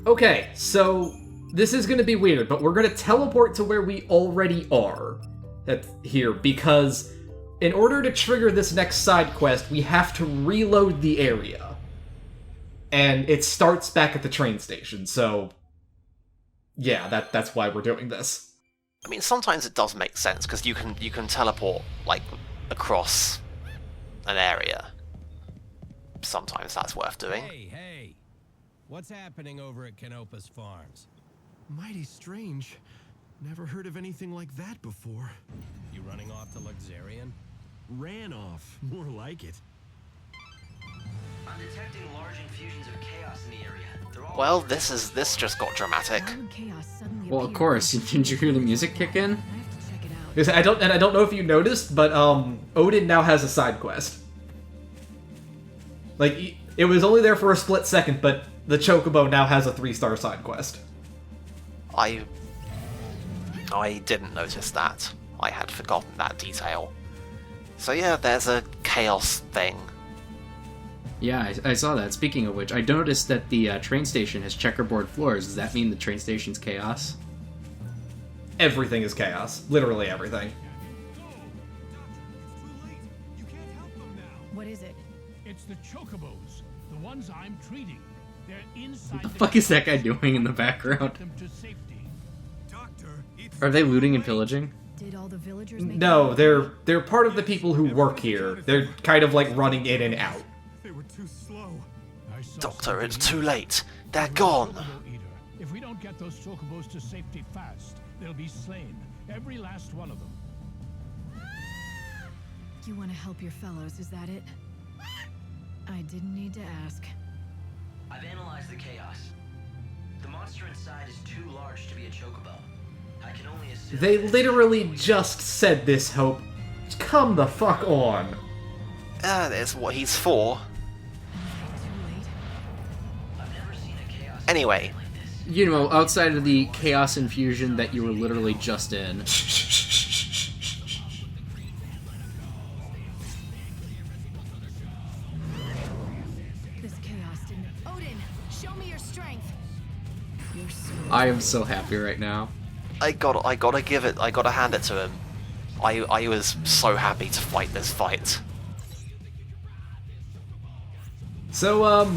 Okay, so this is going to be weird, but we're going to teleport to where we already are here, because in order to trigger this next side quest, we have to reload the area. And it starts back at the train station, so yeah, that's why we're doing this. I mean, sometimes it does make sense, because you can teleport, like, across an area. Sometimes that's worth doing. Hey! What's happening over at Canopus Farms? Mighty strange. Never heard of anything like that before. You running off to Luxarian? Ran off. More like it. I'm detecting large infusions of chaos in the area. Well, this just got dramatic. Well, of course. Didn't you hear the music kick in? Because I don't know if you noticed, but Odin now has a side quest. Like, it was only there for a split second, but the Chocobo now has a 3-star side quest. I didn't notice that. I had forgotten that detail. So yeah, there's a chaos thing. Yeah, I saw that. Speaking of which, I noticed that the train station has checkerboard floors. Does that mean the train station's chaos? Everything is chaos. Literally everything. What is it? It's the chocobos, the ones I'm treating. They're inside. What the fuck is that guy doing in the background? Them to safety. Are they looting and pillaging? Did all the villagers make No, they're part of the people who work here. They're kind of like running in and out. They were too slow. Doctor, it's too late. They're gone. If we don't get those chocobos to safety fast, they'll be slain. Every last one of them. You want to help your fellows, is that it? I didn't need to ask. I've analyzed the chaos. The monster inside is too large to be a chocobo. I can only assume They literally just said this, Hope. Come the fuck on. That's what he's for. I've never seen a chaos Anyway, like this. You know, outside of the chaos infusion that you were literally just in. This chaos didn't. Odin, show me your strength. You're so. I am so happy right now. I gotta hand it to him. I was so happy to fight this fight. So,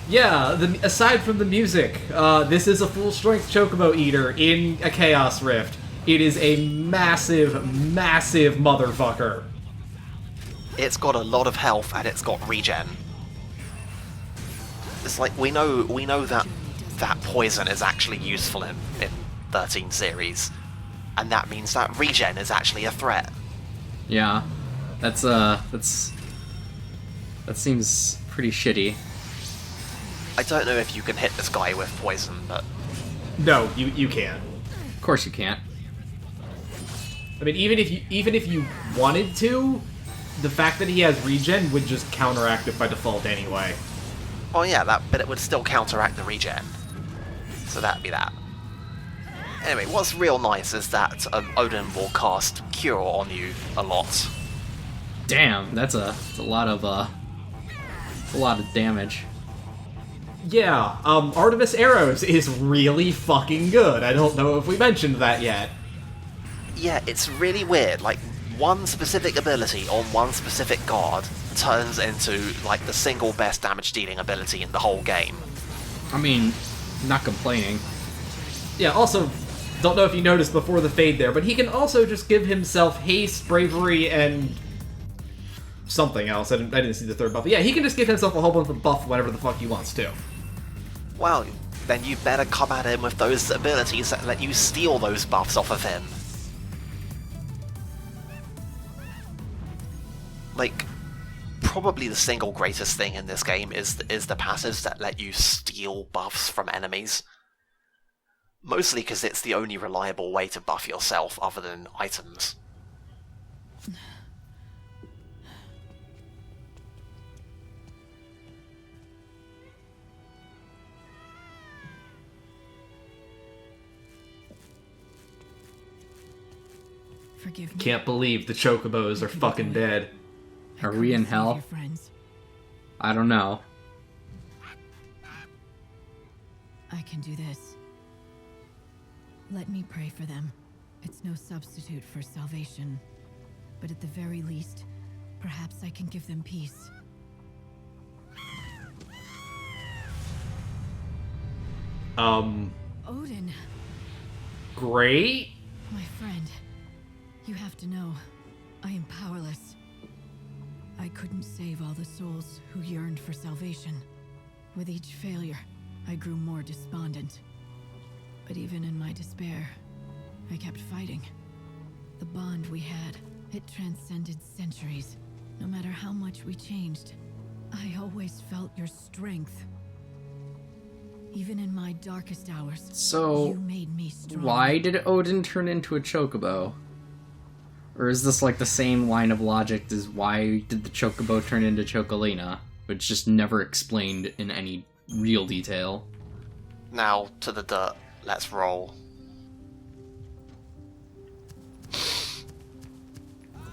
yeah, aside from the music, this is a full-strength Chocobo Eater in a Chaos Rift. It is a massive, massive motherfucker. It's got a lot of health and it's got regen. It's like we know that poison is actually useful in 13 series, and that means that regen is actually a threat. Yeah, that seems pretty shitty. Uh, Of I don't know if you can hit this guy with poison, but No, you can't. course you can't. I mean, even if you wanted to, the fact that he has regen would just counteract it by default anyway. oh yeah, but it would still counteract the regen. So that'd be that. Anyway, what's real nice is that Odin will cast Cure on you a lot. Damn, that's a lot of damage. Yeah, Artemis Arrows is really fucking good. I don't know if we mentioned that yet. Yeah, it's really weird. Like, one specific ability on one specific guard turns into, like, the single best damage-dealing ability in the whole game. I mean, not complaining. Yeah, also, don't know if you noticed before the fade there, but he can also just give himself haste, bravery, and something else. I didn't see the third buff. But yeah, he can just give himself a whole bunch of buff whenever the fuck he wants to. Well, then you better come at him with those abilities that let you steal those buffs off of him. Like, probably the single greatest thing in this game is the passives that let you steal buffs from enemies. Mostly because it's the only reliable way to buff yourself other than items. Forgive me. Can't believe the Chocobos are fucking dead. Are we in hell? Your friends. I don't know. I I can do this. Let me pray for them. It's no substitute for salvation. But at the very least, perhaps I can give them peace. Odin, Great. my friend, you have to know, I am powerless. I couldn't save all the souls who yearned for salvation. With each failure, I grew more despondent. But even in my despair, I kept fighting. The bond we had, it transcended centuries. No matter how much we changed, I always felt your strength. Even in my darkest hours, So, you made me strong. why did Odin turn into a chocobo? Or is this like the same line of logic as why did the chocobo turn into Chocolina, which just never explained in any real detail? Now, to the dirt. Let's roll.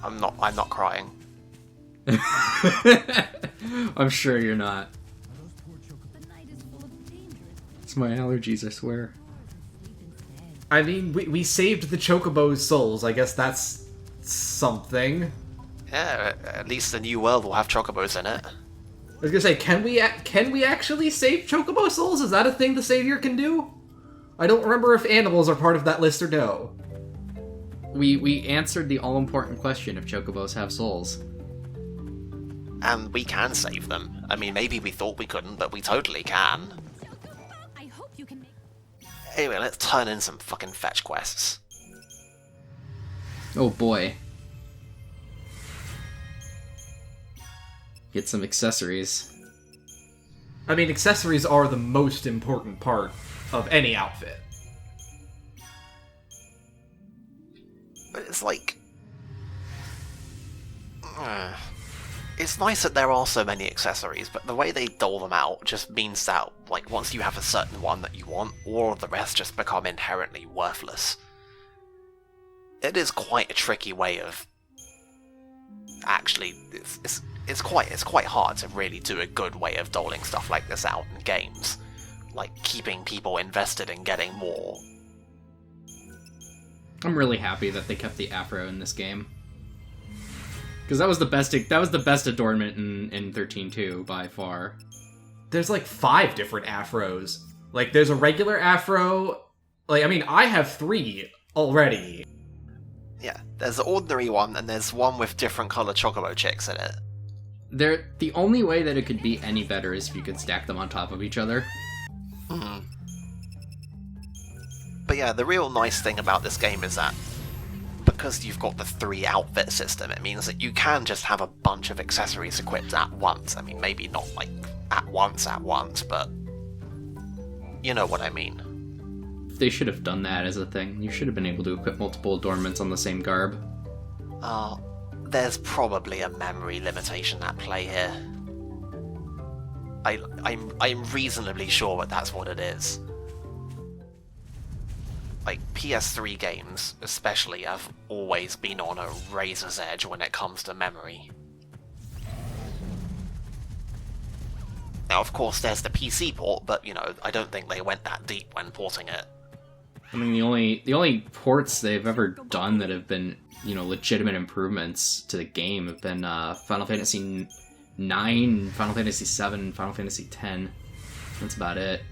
I'm not crying. I'm sure you're not. The night is full of dangers. It's my allergies, I swear. I mean, we saved the Chocobo's souls. I guess that's something. Yeah, at least the new world will have chocobos in it. I was gonna say, can we actually save Chocobo souls? Is that a thing the Savior can do? I don't remember if animals are part of that list or no. We answered the all-important question if chocobos have souls. And we can save them. I mean, maybe we thought we couldn't, but we totally can. I hope you can make... Anyway, let's turn in some fucking fetch quests. Oh boy. Get some accessories. I mean, accessories are the most important part of any outfit. But it's like... It's nice that there are so many accessories, but the way they dole them out just means that, like, once you have a certain one that you want, all of the rest just become inherently worthless. It is quite a tricky way of... Actually, it's quite hard to really do a good way of doling stuff like this out in games. Like, keeping people invested in getting more. I'm really happy that they kept the afro in this game. Because that was the best adornment in 13.2 by far. There's like 5 different afros. Like, there's a regular afro. Like, I mean, I have 3 already. Yeah, there's the ordinary one, and there's one with different color chocobo chicks in it. The only way that it could be any better is if you could stack them on top of each other. Mm. But yeah, the real nice thing about this game is that because you've got the 3 outfit system, it means that you can just have a bunch of accessories equipped at once. I mean, maybe not like at once, but you know what I mean. They should have done that as a thing. You should have been able to equip multiple adornments on the same garb. There's probably a memory limitation at play here. I'm reasonably sure that that's what it is. Like, PS3 games, especially, have always been on a razor's edge when it comes to memory. Now, of course, there's the PC port, but, you know, I don't think they went that deep when porting it. I mean, the only ports they've ever done that have been, you know, legitimate improvements to the game have been Final Fantasy 9, Final Fantasy 7, Final Fantasy 10. That's about it.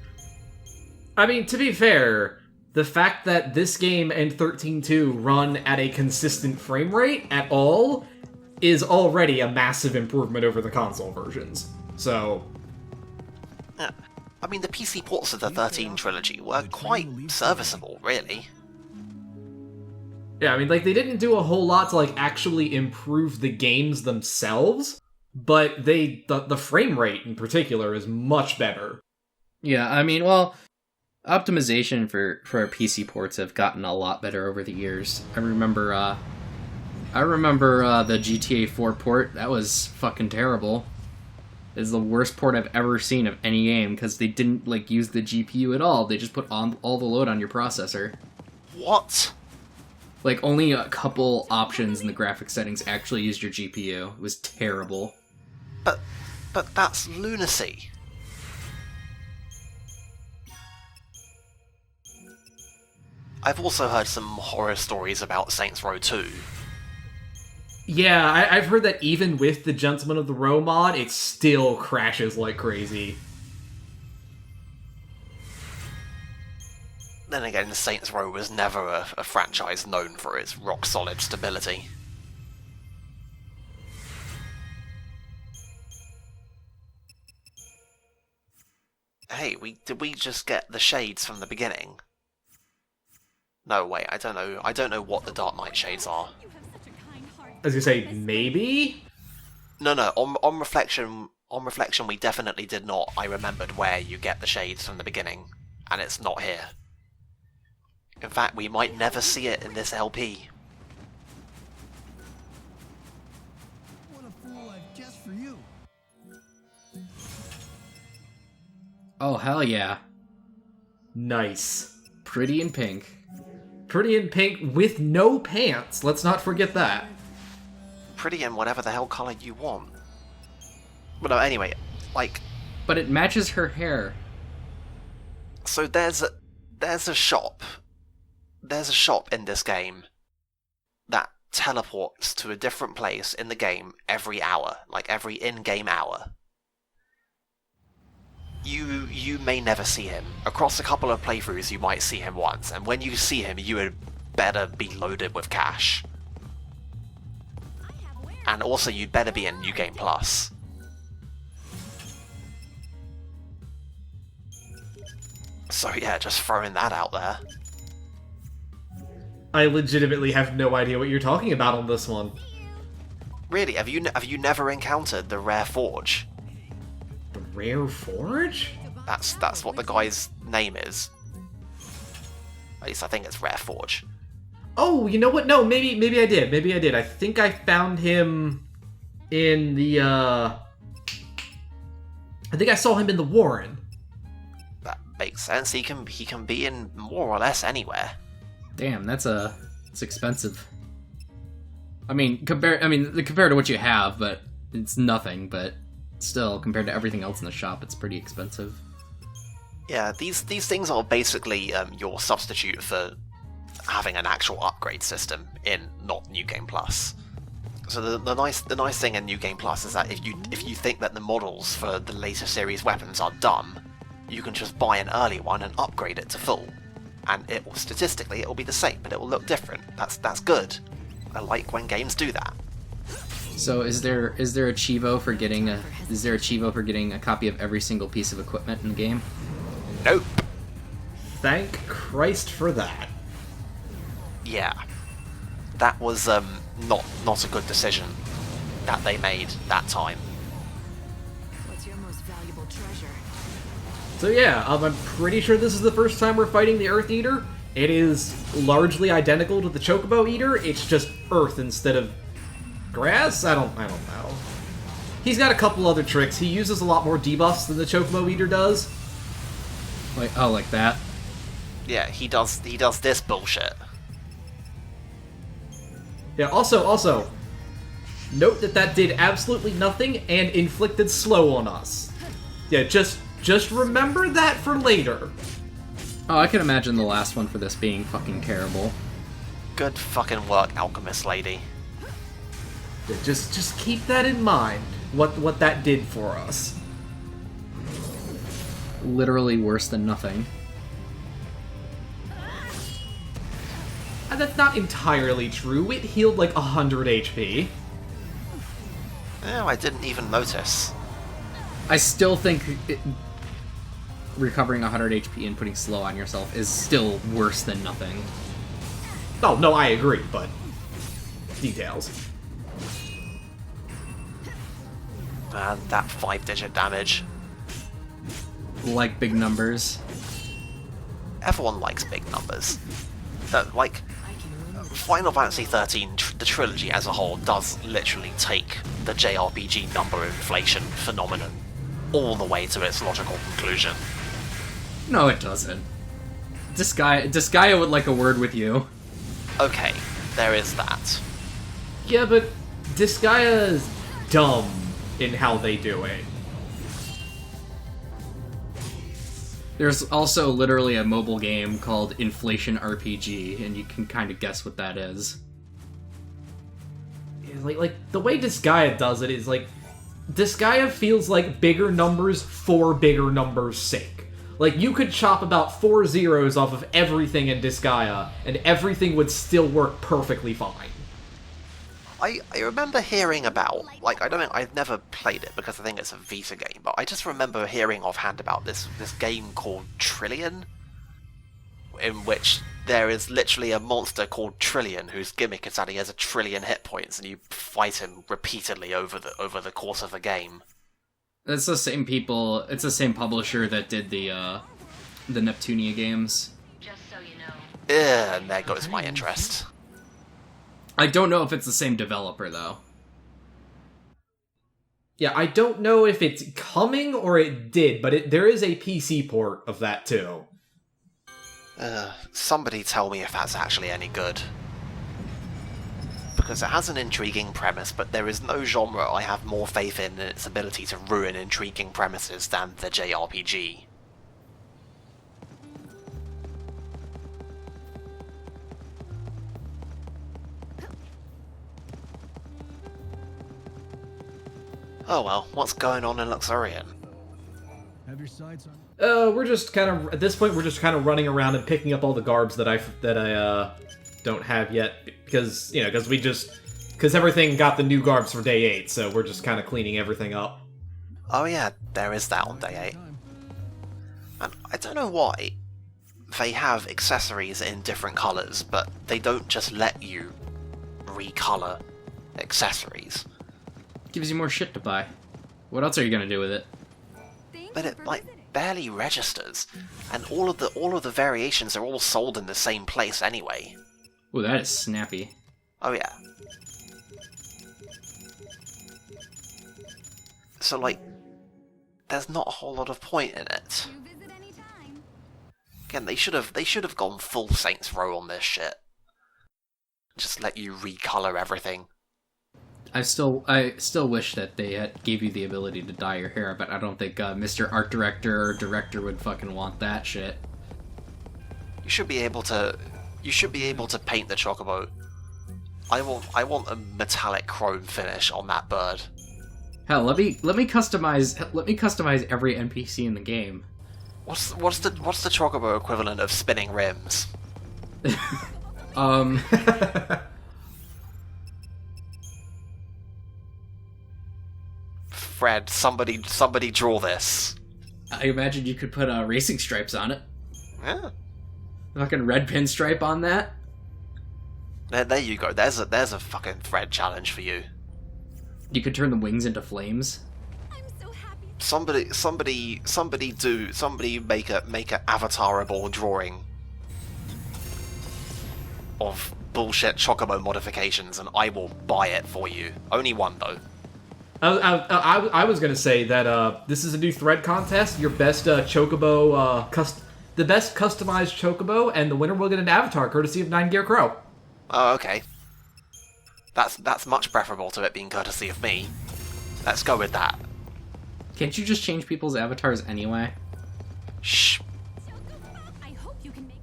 I mean, to be fair, the fact that this game and 13.2 run at a consistent frame rate at all is already a massive improvement over the console versions. So... Yeah. I mean, the PC ports of the 13 trilogy were quite serviceable, really. Yeah, I mean, like, they didn't do a whole lot to, like, actually improve the games themselves, but the frame rate in particular is much better. Yeah, I mean, well, optimization for PC ports have gotten a lot better over the years. I remember the GTA 4 port. That was fucking terrible. It's the worst port I've ever seen of any game, because they didn't, like, use the GPU at all. They just put on all the load on your processor. What? Like, only a couple options in the graphics settings actually used your GPU. It was terrible. But that's lunacy. I've also heard some horror stories about Saints Row 2. Yeah, I've heard that even with the Gentleman of the Row mod, it still crashes like crazy. Then again, Saints Row was never a franchise known for its rock-solid stability. Hey, did we just get the shades from the beginning? No, wait, I don't know what the Dark Knight shades are. As you say, maybe? No, on reflection, we definitely did not. I remembered where you get the shades from the beginning, and it's not here. In fact, we might never see it in this LP. What a fool I've guessed for you. Oh, hell yeah. Nice. Pretty in pink. Pretty in pink with no pants. Let's not forget that. Pretty in whatever the hell colour you want. But no, anyway, like... But it matches her hair. So there's a shop. There's a shop in this game that teleports to a different place in the game every hour. Like, every in-game hour. You may never see him. Across a couple of playthroughs you might see him once, and when you see him you had better be loaded with cash. And also you'd better be in New Game Plus. So yeah, just throwing that out there. I legitimately have no idea what you're talking about on this one. Really, have you never encountered the Rare Forge? The Rare Forge? That's what the guy's name is. At least I think it's Rare Forge. Oh, you know what? No, maybe I did. Maybe I did. I think I found him in the, I think I saw him in the Warren. That makes sense. He can be in more or less anywhere. Damn, it's expensive. I mean, compared to what you have, but it's nothing, but still, compared to everything else in the shop, it's pretty expensive. Yeah, these things are basically your substitute for having an actual upgrade system in not New Game Plus. So the nice thing in New Game Plus is that if you think that the models for the later series weapons are dumb, you can just buy an early one and upgrade it to full, and statistically it will be the same, but it will look different. That's good. I like when games do that. So is there a Chivo for getting a copy of every single piece of equipment in the game? Nope. Thank Christ for that. Yeah. That was not a good decision that they made that time. What's your most valuable treasure? So yeah, I'm pretty sure this is the first time we're fighting the Earth Eater. It is largely identical to the Chocobo Eater, it's just Earth instead of grass? I don't know. He's got a couple other tricks. He uses a lot more debuffs than the Chocobo Eater does. Like that? Yeah, he does this bullshit. Yeah, also, note that did absolutely nothing and inflicted slow on us. Yeah, just remember that for later. Oh, I can imagine the last one for this being fucking terrible. Good fucking work, Alchemist Lady. Yeah, just keep that in mind, what that did for us. Literally worse than nothing. And that's not entirely true. It healed like 100 HP. Oh, I didn't even notice. I still think recovering 100 HP and putting slow on yourself is still worse than nothing. Oh, no, I agree, but... details. Man, that 5-digit damage. Like big numbers. Everyone likes big numbers. Like, Final Fantasy XIII, the trilogy as a whole, does literally take the JRPG number inflation phenomenon all the way to its logical conclusion. No, it doesn't. Disgaea would like a word with you. Okay, there is that. Yeah, but Disgaea is dumb in how they do it. There's also literally a mobile game called Inflation RPG, and you can kind of guess what that is. Like the way Disgaea does it is like Disgaea feels like bigger numbers for bigger numbers' sake. Like you could chop about 4 zeros off of everything in Disgaea, and everything would still work perfectly fine. I remember hearing about, like, I don't know, I've never played it because I think it's a Vita game, but I just remember hearing offhand about this game called Trillion, in which there is literally a monster called Trillion whose gimmick is that he has 1 trillion hit points, and you fight him repeatedly over the course of the game. It's the same people. It's the same publisher that did the Neptunia games. Just so you know. And there goes my interest. I don't know if it's the same developer though. Yeah, I don't know if it's coming or it did, but there is a PC port of that too. Somebody tell me if that's actually any good. Because it has an intriguing premise, but there is no genre I have more faith in its ability to ruin intriguing premises than the JRPG. Oh well, what's going on in Luxurion? Have your sights on. We're just kind of at this point we're just kind of running around and picking up all the garbs that I don't have yet because because everything got the new garbs for day 8, so we're just kind of cleaning everything up. Oh yeah, there is that on day 8. And I don't know why they have accessories in different colours, but they don't just let you recolor accessories. Gives you more shit to buy. What else are you gonna do with it? But it barely registers, and all of the variations are all sold in the same place anyway. Ooh, that is snappy. Oh yeah. So like, there's not a whole lot of point in it. Again, they should have gone full Saints Row on this shit. Just let you recolor everything. I still wish that they gave you the ability to dye your hair, but I don't think Mr. Art Director or Director would fucking want that shit. You should be able to paint the Chocobo. I want a metallic chrome finish on that bird. Hell, let me customize every NPC in the game. What's the Chocobo equivalent of spinning rims? Fred, somebody draw this. I imagine you could put racing stripes on it. Yeah. Fucking red pinstripe on that. There you go. There's a fucking Fred challenge for you. You could turn the wings into flames. I'm so happy. Somebody make a avatarable drawing of bullshit Chocobo modifications, and I will buy it for you. Only one though. I was gonna say that this is a new thread contest. Your best Chocobo, the best customized Chocobo, and the winner will get an avatar courtesy of 9 Gear Crow. Oh, okay. That's much preferable to it being courtesy of me. Let's go with that. Can't you just change people's avatars anyway? Shh. I hope you can make.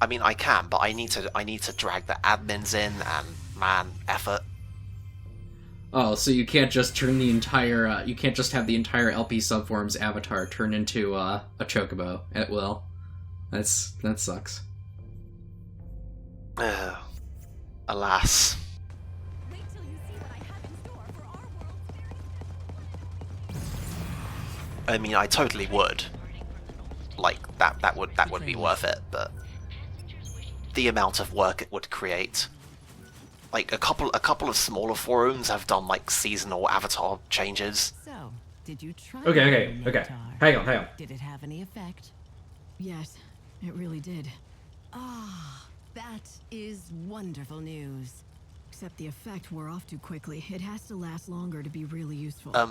I mean, I can, but I need to drag the admins in, and man, effort. Oh, so you can't just turn the entire, you can't just have the entire LP Subforms avatar turn into a Chocobo at will. That sucks. Alas. Wait till you see what I have in store for our world's very. I mean, I totally would. Like, that would be worth it, but the amount of work it would create. Like, a couple of smaller forums have done, like, seasonal avatar changes. So, did you try? Okay. Hang on. Did it have any effect? Yes, it really did. Ah, that is wonderful news. Except the effect wore off too quickly. It has to last longer to be really useful. A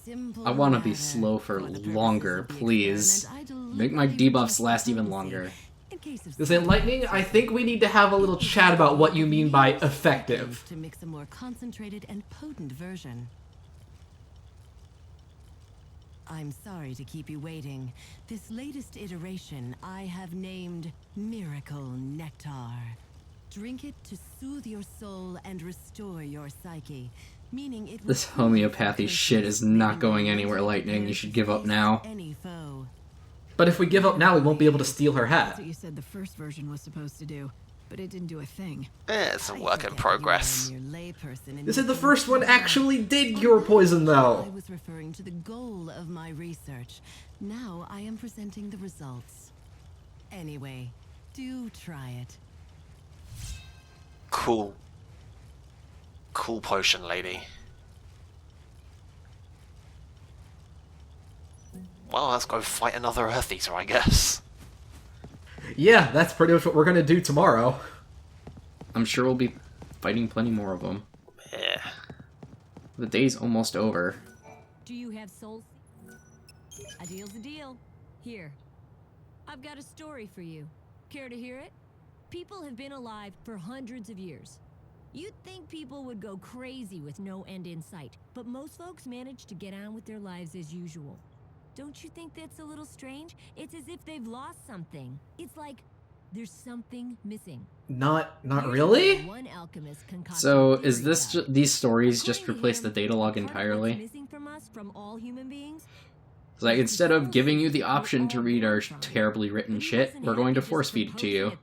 simple I want to be matter. slow for the purposes longer, of the please. experiment, I Make my deliberately debuffs last even reduced longer. in case of This Enlightening, I think we need to have a little chat about what you mean by effective. to mix a more concentrated and potent version. I'm sorry to keep you waiting. This latest iteration I have named Miracle Nectar. Drink it to soothe your soul and restore your psyche. Meaning it This homeopathy shit is not going anywhere, Lightning. You should give up now. Any foe. But if we give up now, we won't be able to steal her That's hat. what you said the first version was supposed to do, but it didn't do a thing. It's a work in progress. They said the first one actually did cure poison, I though. was referring to the goal of my research. Now I am presenting the results. Anyway, do try it. Cool. Cool potion, lady. Well, let's go fight another Earth Eater, I guess. Yeah, that's pretty much what we're gonna do tomorrow. I'm sure we'll be fighting plenty more of them. Yeah. The day's almost over. Do you have soul? A deal's a deal. Here. I've got a story for you. Care to hear it? People have been alive for hundreds of years. You'd think people would go crazy with no end in sight, but most folks manage to get on with their lives as usual. Don't you think that's a little strange? It's as if they've lost something. It's like there's something missing. Not Here's really? what one alchemist concocted So, a is theory this about. these stories just According to replace the him, data log part of what's entirely? missing from us, from all human beings, It's like, instead of giving you the option to read our terribly written shit, we're going to force feed it to you.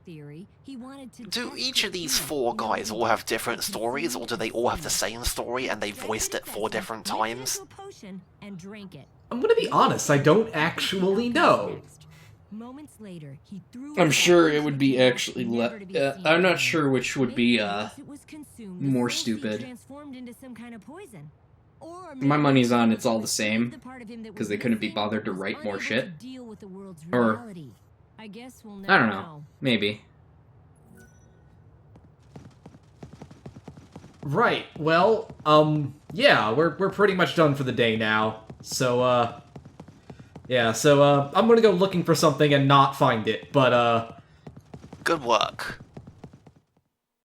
Do each of these 4 guys all have different stories, or do they all have the same story and they voiced it 4 different times? I'm gonna be honest, I don't actually know. Moments later, he threw I'm it sure out it would be actually never to be seen I'm not again. sure which would be Maybe it was consumed, the more soul seed stupid. transformed into some kind of poison. Or My maybe money's on it it's all the was same, the part of him that 'cause was they couldn't be missing bothered to was write more unable shit. to deal with the world's Or- reality. I guess we'll never I don't know. Maybe. Right, well, yeah, we're pretty much done for the day now. So, yeah, so, I'm gonna go looking for something and not find it, but, Good work.